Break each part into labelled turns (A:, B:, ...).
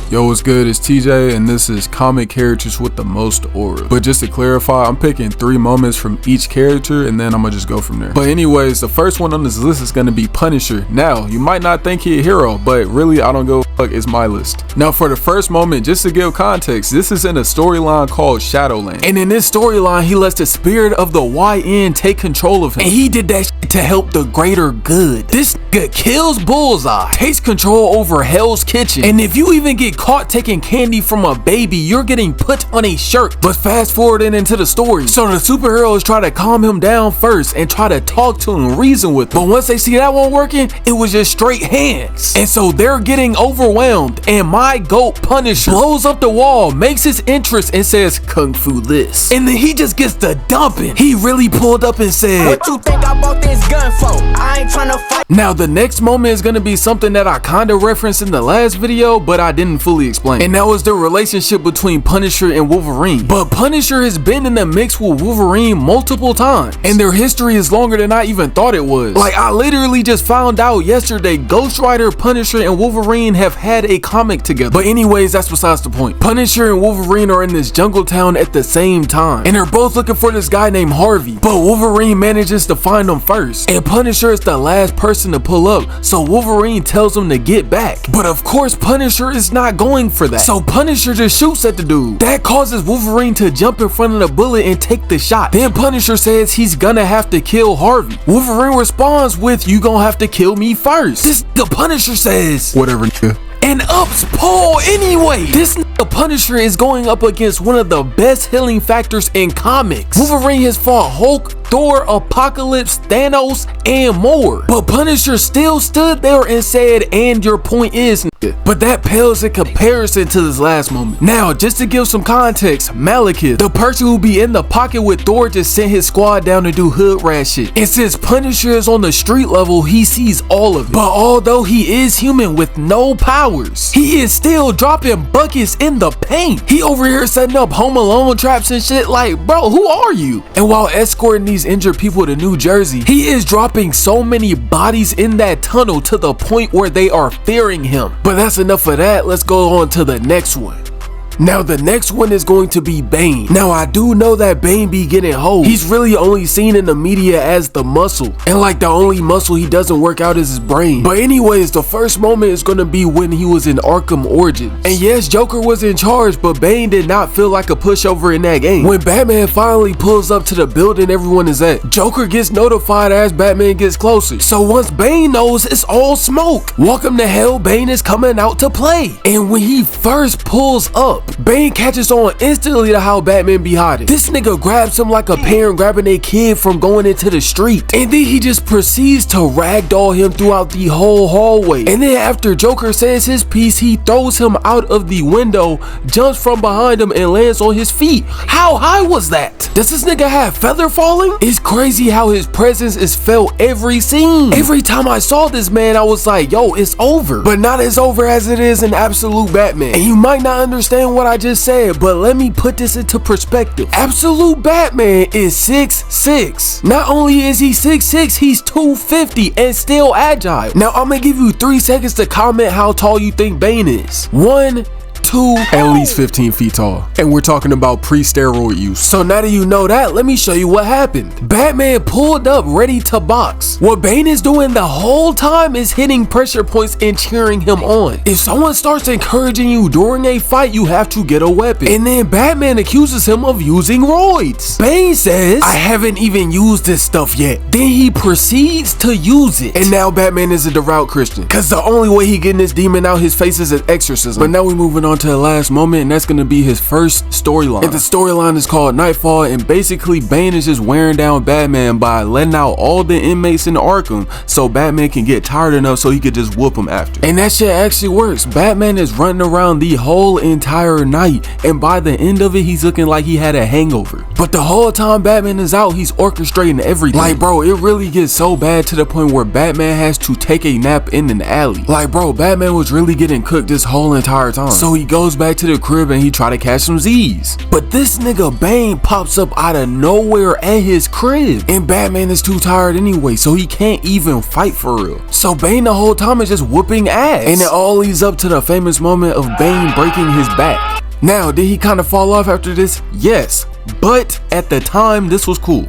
A: Yo, what's good? It's TJ, and this is comic characters with the most aura. But just to clarify, I'm picking 3 moments from each character, and then I'm gonna just go from there. But anyways, the first one on this list is gonna be Punisher. Now, you might not think he a hero, but really, I don't go fuck, it's my list. Now, for the first moment, just to give context, this is in a storyline called Shadowland. And in this storyline, he lets the spirit of the YN take control of him. And he did that shit to help the greater good. This nigga kills Bullseye, takes control over Hell's Kitchen, and if you even get caught taking candy from a baby, you're getting put on a shirt. But fast forwarding into the story, so the superheroes try to calm him down first and try to talk to him, reason with him. But once they see that won't working, it was just straight hands. And so they're getting overwhelmed, and my goat Punisher blows up the wall, makes his entrance, and says Kung Fu this. And then he just gets the dumping. He really pulled up and said, "What you think I bought this gun for? I ain't trying to fight." Now the next moment is gonna be something that I kinda referenced in the last video, but I didn't fully explain. And that was the relationship between Punisher and Wolverine. But Punisher has been in the mix with Wolverine multiple times, and their history is longer than I even thought it was. Like, I literally just found out yesterday Ghost Rider, Punisher, and Wolverine have had a comic together. But anyways, that's besides the point. Punisher and Wolverine are in this jungle town at the same time, and they're both looking for this guy named Harvey. But Wolverine manages to find him first, and Punisher is the last person to pull up, so Wolverine tells him to get back. But of course Punisher is not going for that, so Punisher just shoots at the dude. That causes Wolverine to jump in front of the bullet and take the shot. Then Punisher says he's gonna have to kill Harvey. Wolverine responds with, "You gonna have to kill me first." The Punisher says, "Whatever, nigga," and ups Paul anyway. This nigga Punisher is going up against one of the best healing factors in comics. Wolverine has fought Hulk, Thor, Apocalypse, Thanos, and more. But Punisher still stood there and said, "And your point is," nigga. But that pales in comparison to this last moment. Now, just to give some context, Malekith, the person who be in the pocket with Thor, just sent his squad down to do hood rat shit. And since Punisher is on the street level, he sees all of it. But although he is human with no powers, he is still dropping buckets in the paint. He over here setting up Home Alone traps and shit. Like, bro, who are you? And while escorting these injured people to New Jersey, he is dropping so many bodies in that tunnel to the point where they are fearing him. But that's enough of that. Let's go on to the next one. Now the next one is going to be Bane. Now I do know that Bane be getting hoes. He's really only seen in the media as the muscle, and like the only muscle he doesn't work out is his brain. But anyways, the first moment is gonna be when he was in Arkham Origins. And yes, Joker was in charge, but Bane did not feel like a pushover in that game. When Batman finally pulls up to the building everyone is at, Joker gets notified as Batman gets closer. So once Bane knows, it's all smoke. Welcome to hell, Bane is coming out to play. And when he first pulls up, Bane catches on instantly to how Batman be hiding. This nigga grabs him like a parent grabbing a kid from going into the street. And then he just proceeds to ragdoll him throughout the whole hallway. And then after Joker says his piece, he throws him out of the window, jumps from behind him, and lands on his feet. How high was that? Does this nigga have feather falling? It's crazy how his presence is felt every scene. Every time I saw this man, I was like, yo, it's over. But not as over as it is in Absolute Batman. And you might not understand what I just said, but let me put this into perspective. Absolute Batman is 6'6". Not only is he 6'6", he's 250 and still agile. Now I'm gonna give you 3 seconds to comment how tall you think Bane is. 1, 2, at least 15 feet tall. And we're talking about pre-steroid use. So now that you know that, let me show you what happened. Batman pulled up ready to box. What Bane is doing the whole time is hitting pressure points and cheering him on. If someone starts encouraging you during a fight, you have to get a weapon. And then Batman accuses him of using roids. Bane says, "I haven't even used this stuff yet." Then he proceeds to use it. And now Batman is a devout Christian, cause the only way he getting this demon out his face is an exorcism. But now we moving on to the last moment, and that's gonna be his first storyline. And the storyline is called Nightfall, and basically Bane is just wearing down Batman by letting out all the inmates in Arkham so Batman can get tired enough so he could just whoop him after. And that shit actually works. Batman is running around the whole entire night, and by the end of it, he's looking like he had a hangover. But the whole time Batman is out, he's orchestrating everything. Like, bro, it really gets so bad to the point where Batman has to take a nap in an alley. Like, bro, Batman was really getting cooked this whole entire time. So he goes back to the crib and he try to catch some Z's. But this nigga Bane pops up out of nowhere at his crib. And Batman is too tired anyway, so he can't even fight for real. So Bane the whole time is just whooping ass. And it all leads up to the famous moment of Bane breaking his back. Now, did he kind of fall off after this? Yes, but at the time, this was cool.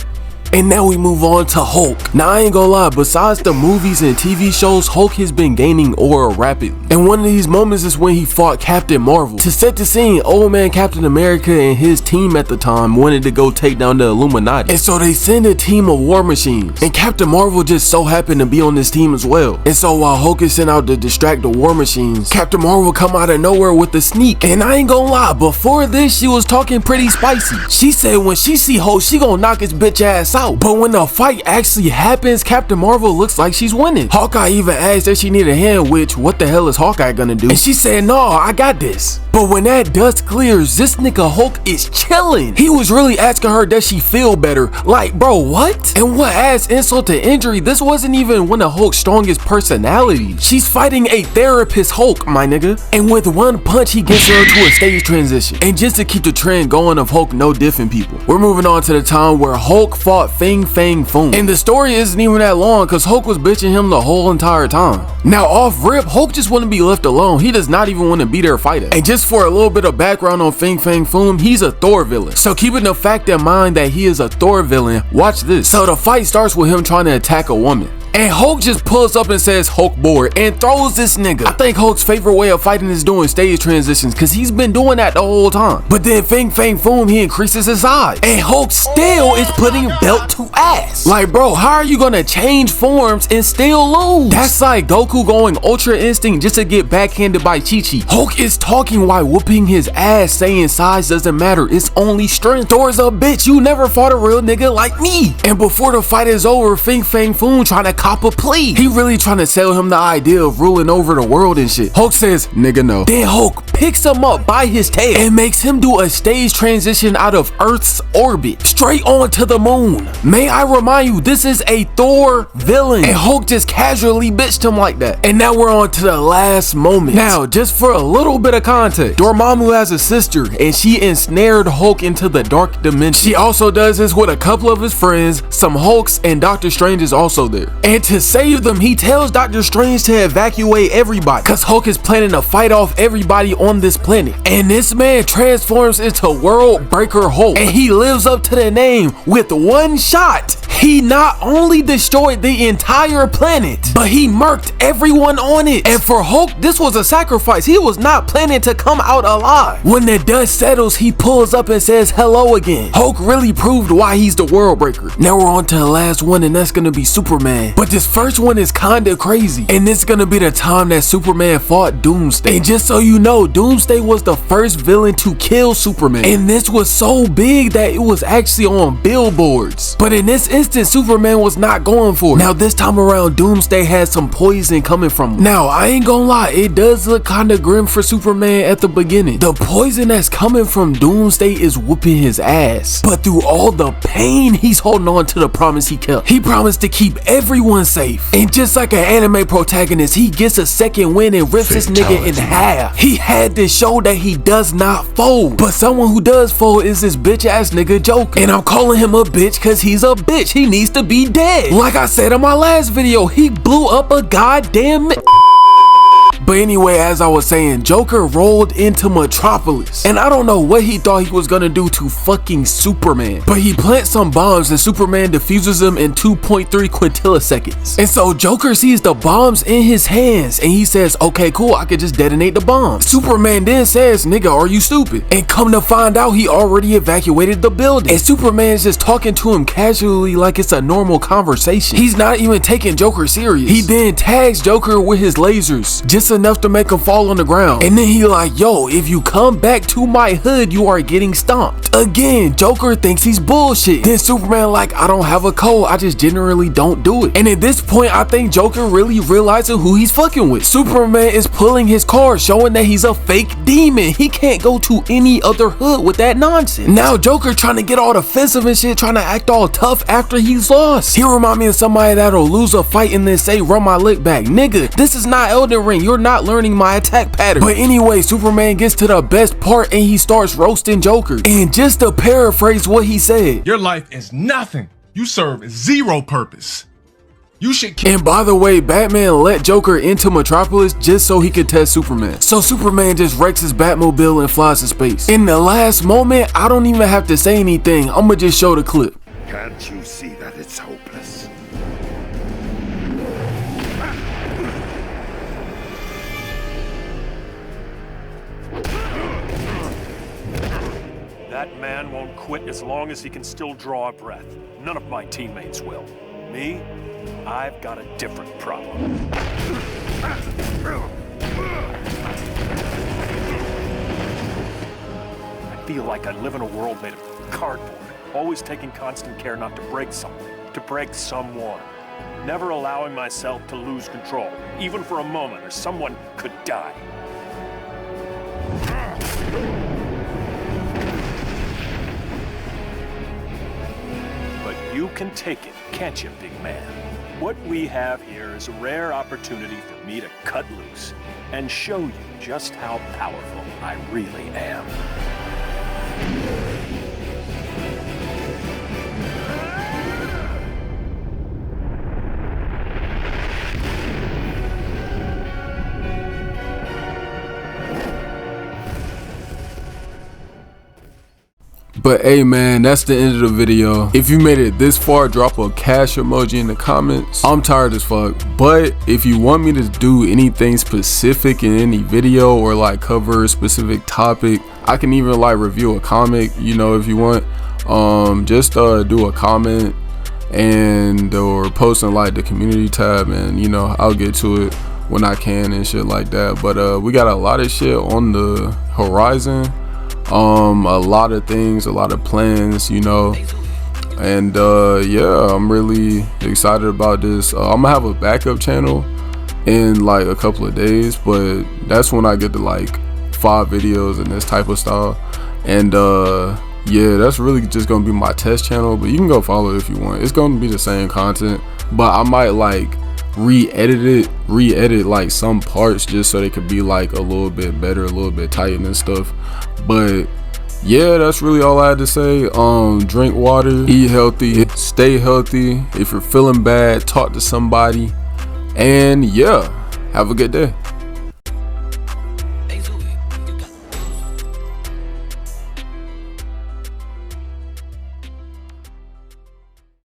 A: And now we move on to Hulk. Now I ain't gonna lie, besides the movies and TV shows, Hulk has been gaining aura rapidly. And one of these moments is when he fought Captain Marvel. To set the scene, old man Captain America and his team at the time wanted to go take down the Illuminati. And so they send a team of war machines. And Captain Marvel just so happened to be on this team as well. And so while Hulk is sent out to distract the war machines, Captain Marvel come out of nowhere with a sneak. And I ain't gonna lie, before this she was talking pretty spicy. She said when she see Hulk, she gonna knock his bitch ass out. But when the fight actually happens, Captain Marvel looks like she's winning. Hawkeye even asked if she need a hand, which what the hell is Hawkeye gonna do? And she said, no, I got this. But when that dust clears, this nigga Hulk is chilling. He was really asking her, does she feel better? Like, bro, what? And what adds insult to injury, this wasn't even one of Hulk's strongest personalities. She's fighting a therapist Hulk, my nigga. And with one punch, he gets her to a stage transition. And just to keep the trend going of Hulk no different people, we're moving on to the time where Hulk fought Fang Foom. And the story isn't even that long because Hulk was bitching him the whole entire time. Now off rip, Hulk just want to be left alone. He does not even want to be their fighter. And just for a little bit of background on Fang Foom, he's a Thor villain. So keeping the fact in mind that he is a Thor villain, watch this. So the fight starts with him trying to attack a woman. And Hulk just pulls up and says Hulk board and throws this nigga. I think Hulk's favorite way of fighting is doing stage transitions because he's been doing that the whole time. But then Fang Foom, he increases his size. And Hulk still is putting belt to ass. Like, bro, how are you gonna change forms and still lose? That's like Goku going Ultra Instinct just to get backhanded by Chi-Chi. Hulk is talking while whooping his ass, saying size doesn't matter, it's only strength. Thor's a bitch, you never fought a real nigga like me. And before the fight is over, Fang Foom trying to cop a plea. He really trying to sell him the idea of ruling over the world and shit. Hulk says, nigga no. Then Hulk picks him up by his tail and makes him do a stage transition out of Earth's orbit straight onto the moon. May I remind you, this is a Thor villain. And Hulk just casually bitched him like that. And now we're on to the last moment. Now, just for a little bit of context, Dormammu has a sister and she ensnared Hulk into the dark dimension. She also does this with a couple of his friends, some Hulks, and Doctor Strange is also there. And to save them, he tells Doctor Strange to evacuate everybody because Hulk is planning to fight off everybody on this planet. And this man transforms into World Breaker Hulk and he lives up to the name. With one shot, he not only destroyed the entire planet, but he murked everyone on it. And for Hulk, this was a sacrifice. He was not planning to come out alive. When the dust settles, he pulls up and says hello again. Hulk really proved why he's the World Breaker. Now we're on to the last one, and that's gonna be Superman. But this first one is kinda crazy, and this gonna be the time that Superman fought Doomsday. And just so you know, Doomsday was the first villain to kill Superman, and this was so big that it was actually on billboards. But in this instance, Superman was not going for it. Now this time around, Doomsday had some poison coming from him. Now I ain't gonna lie, it does look kinda grim for Superman at the beginning. The poison that's coming from Doomsday is whooping his ass, but through all the pain, he's holding on to the promise he kept. He promised to keep everyone safe. And just like an anime protagonist, he gets a second win and rips this nigga in half. He had to show that he does not fold. But someone who does fold is this bitch ass nigga Joker. And I'm calling him a bitch cause he's a bitch. He needs to be dead. Like I said in my last video, he blew up a goddamn But anyway, as I was saying, Joker rolled into Metropolis, and I don't know what he thought he was gonna do to fucking Superman, but he plants some bombs and Superman defuses them in 2.3 quintilliseconds. And so Joker sees the bombs in his hands and he says, okay, cool, I could just detonate the bomb. Superman then says, nigga, are you stupid? And come to find out, he already evacuated the building. And Superman is just talking to him casually like it's a normal conversation. He's not even taking Joker serious. He then tags Joker with his lasers, just enough to make him fall on the ground. And then he like, yo, if you come back to my hood, you are getting stomped. Again, Joker thinks he's bullshit. Then Superman like, I don't have a code, I just generally don't do it. And at this point, I think Joker really realizing who he's fucking with. Superman is pulling his card, showing that he's a fake demon. He can't go to any other hood with that nonsense. Now Joker trying to get all defensive and shit, trying to act all tough after he's lost. He remind me of somebody that'll lose a fight and then say, run my lick back. Nigga, this is not Elden Ring. You're not not learning my attack pattern. But anyway, Superman gets to the best part and he starts roasting Joker. And just to paraphrase what he said,
B: your life is nothing. You serve zero purpose. You should kill.
A: And by the way, Batman let Joker into Metropolis just so he could test Superman. So Superman just wrecks his Batmobile and flies to space. In the last moment, I don't even have to say anything. I'ma just show the clip.
C: Can't you see that it's hopeless?
D: That man won't quit as long as he can still draw a breath. None of my teammates will. Me? I've got a different problem. I feel like I live in a world made of cardboard, always taking constant care not to break something, to break someone. Never allowing myself to lose control, even for a moment, or someone could die. But you can take it, can't you, big man? What we have here is a rare opportunity for me to cut loose and show you just how powerful I really am.
A: But hey man, that's the end of the video. If you made it this far, drop a cash emoji in the comments. I'm tired as fuck, but if you want me to do anything specific in any video or like cover a specific topic, I can even like review a comic, you know, if you want. Just do a comment and or post in like the community tab, and you know, I'll get to it when I can and shit like that. But we got a lot of shit on the horizon. A lot of things, a lot of plans, you know, and yeah, I'm really excited about this. I'm gonna have a backup channel in like a couple of days, but that's when I get to like 5 videos in this type of style. And yeah, that's really just gonna be my test channel, but you can go follow it if you want. It's gonna be the same content, but I might like re-edit like some parts just so they could be like a little bit better, a little bit tightened and stuff. But yeah, that's really all I had to say. Drink water, eat healthy, stay healthy. If you're feeling bad, talk to somebody, and yeah, have a good day.